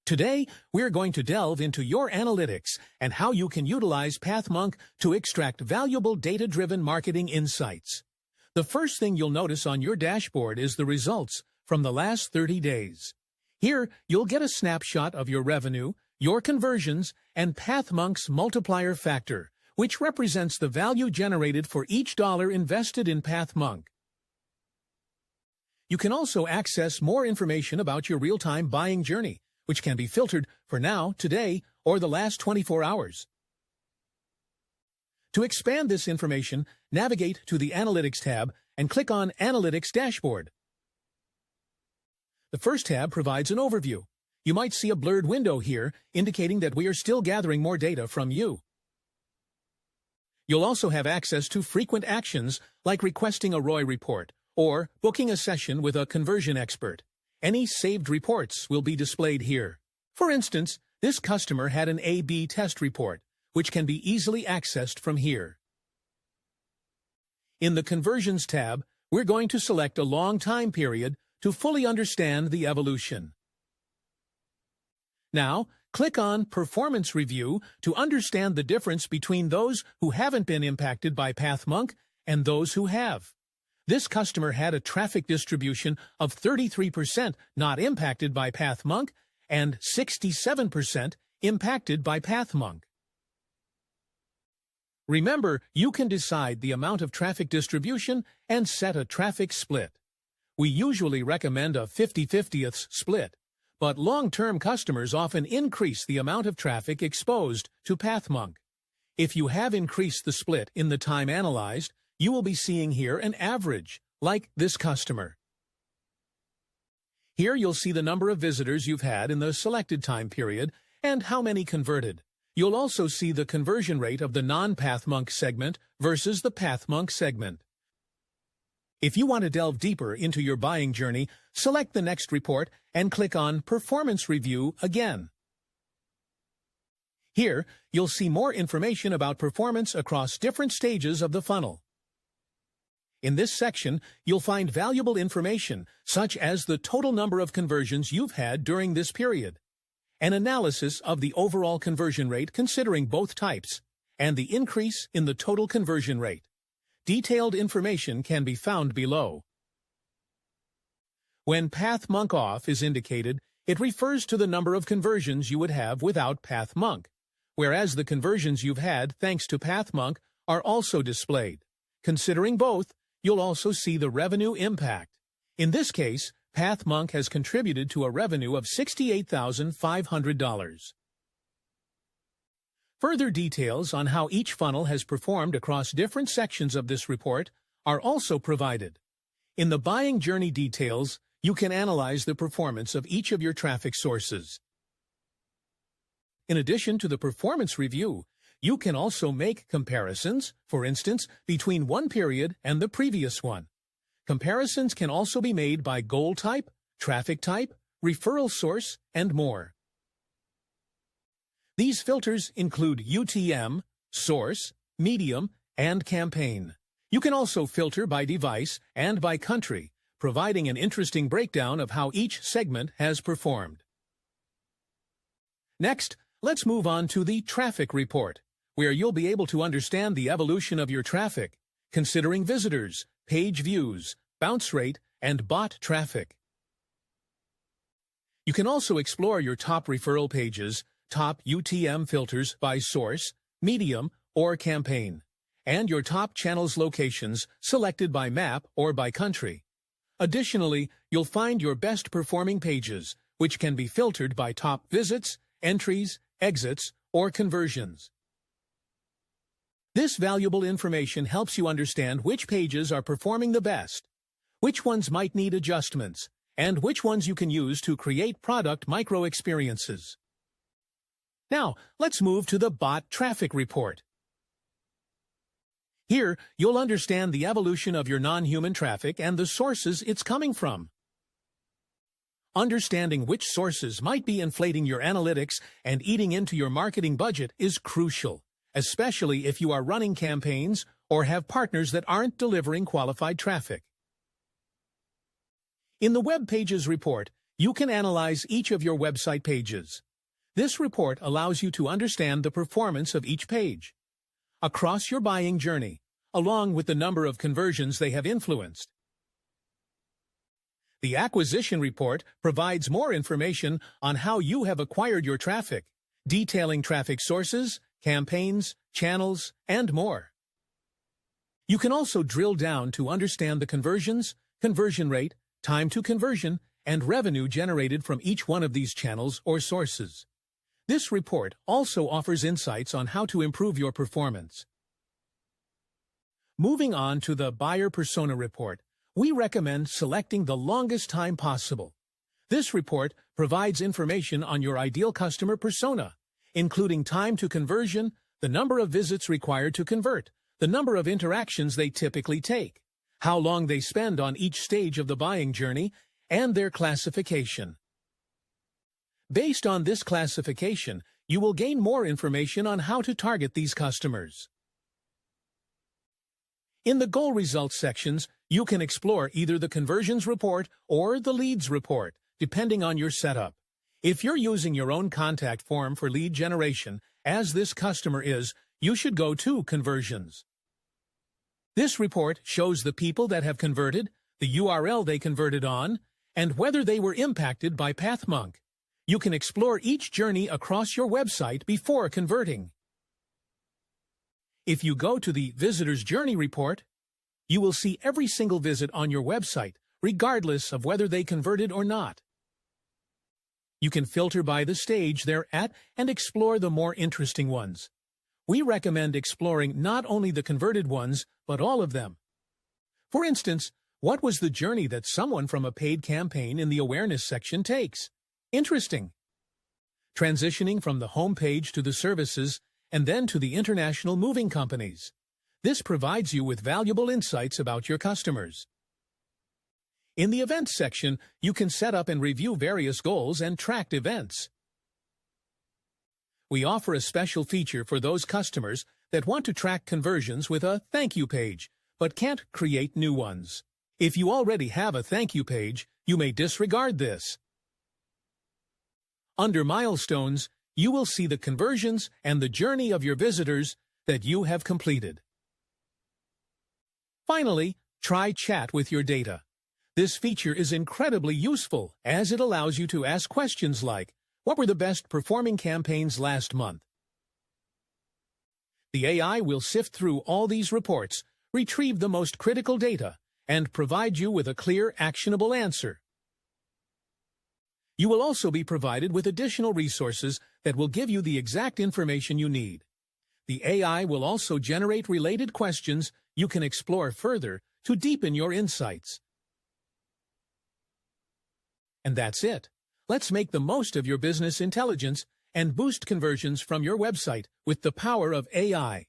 Today, we're going to delve into your analytics and how you can utilize Pathmonk to extract valuable data-driven marketing insights. The first thing you'll notice on your dashboard is the results from the last 30 days. Here, you'll get a snapshot of your revenue, your conversions, and Pathmonk's multiplier factor, which represents the value generated for each dollar invested in Pathmonk. You can also access more information about your real-time buying journey, which can be filtered for now, today, or the last 24 hours. To expand this information, navigate to the Analytics tab and click on Analytics Dashboard. The first tab provides an overview. You might see a blurred window here, indicating that we are still gathering more data from you. You'll also have access to frequent actions like requesting a ROI report or booking a session with a conversion expert. Any saved reports will be displayed here. For instance, this customer had an A/B test report, which can be easily accessed from here. In the Conversions tab, we're going to select a long time period to fully understand the evolution. Now, click on Performance Review to understand the difference between those who haven't been impacted by Pathmonk and those who have. This customer had a traffic distribution of 33% not impacted by Pathmonk and 67% impacted by Pathmonk. Remember, you can decide the amount of traffic distribution and set a traffic split. We usually recommend a 50/50 split, but long-term customers often increase the amount of traffic exposed to Pathmonk. If you have increased the split in the time analyzed, you will be seeing here an average, like this customer. Here you'll see the number of visitors you've had in the selected time period and how many converted. You'll also see the conversion rate of the non-Pathmonk segment versus the Pathmonk segment. If you want to delve deeper into your buying journey, select the next report and click on Performance Review again. Here, you'll see more information about performance across different stages of the funnel. In this section, you'll find valuable information, such as the total number of conversions you've had during this period, an analysis of the overall conversion rate considering both types, and the increase in the total conversion rate. Detailed information can be found below. When Pathmonk Off is indicated, it refers to the number of conversions you would have without Pathmonk, whereas the conversions you've had thanks to Pathmonk are also displayed. Considering both, you'll also see the revenue impact. In this case, Pathmonk has contributed to a revenue of $68,500. Further details on how each funnel has performed across different sections of this report are also provided. In the buying journey details, you can analyze the performance of each of your traffic sources. In addition to the performance review, you can also make comparisons, for instance, between one period and the previous one. Comparisons can also be made by goal type, traffic type, referral source, and more. These filters include UTM, source, medium, and campaign. You can also filter by device and by country, providing an interesting breakdown of how each segment has performed. Next, let's move on to the traffic report, where you'll be able to understand the evolution of your traffic, considering visitors, page views, bounce rate, and bot traffic. You can also explore your top referral pages, top UTM filters by source, medium, or campaign, and your top channels locations selected by map or by country. Additionally, you'll find your best performing pages, which can be filtered by top visits, entries, exits, or conversions. This valuable information helps you understand which pages are performing the best, which ones might need adjustments, and which ones you can use to create product micro-experiences. Now, let's move to the bot traffic report. Here, you'll understand the evolution of your non-human traffic and the sources it's coming from. Understanding which sources might be inflating your analytics and eating into your marketing budget is crucial, especially if you are running campaigns or have partners that aren't delivering qualified traffic. In the Web Pages report, you can analyze each of your website pages. This report allows you to understand the performance of each page across your buying journey, along with the number of conversions they have influenced. The acquisition report provides more information on how you have acquired your traffic, detailing traffic sources, campaigns, channels, and more. You can also drill down to understand the conversions, conversion rate, time to conversion, and revenue generated from each one of these channels or sources. This report also offers insights on how to improve your performance. Moving on to the Buyer Persona Report, we recommend selecting the longest time possible. This report provides information on your ideal customer persona, including time to conversion, the number of visits required to convert, the number of interactions they typically take, how long they spend on each stage of the buying journey, and their classification. Based on this classification, you will gain more information on how to target these customers. In the Goal Results sections, you can explore either the Conversions Report or the Leads Report, depending on your setup. If you're using your own contact form for lead generation, as this customer is, you should go to Conversions. This report shows the people that have converted, the URL they converted on, and whether they were impacted by Pathmonk. You can explore each journey across your website before converting. If you go to the Visitor's Journey Report, you will see every single visit on your website, regardless of whether they converted or not. You can filter by the stage they're at and explore the more interesting ones. We recommend exploring not only the converted ones, but all of them. For instance, what was the journey that someone from a paid campaign in the awareness section takes? Interesting. Transitioning from the home page to the services and then to the international moving companies. This provides you with valuable insights about your customers. In the Events section, you can set up and review various goals and tracked events. We offer a special feature for those customers that want to track conversions with a thank you page, but can't create new ones. If you already have a thank you page, you may disregard this. Under Milestones, you will see the conversions and the journey of your visitors that you have completed. Finally, try Chat with your data. This feature is incredibly useful as it allows you to ask questions like, what were the best performing campaigns last month? The AI will sift through all these reports, retrieve the most critical data, and provide you with a clear, actionable answer. You will also be provided with additional resources that will give you the exact information you need. The AI will also generate related questions you can explore further to deepen your insights. And that's it. Let's make the most of your business intelligence and boost conversions from your website with the power of AI.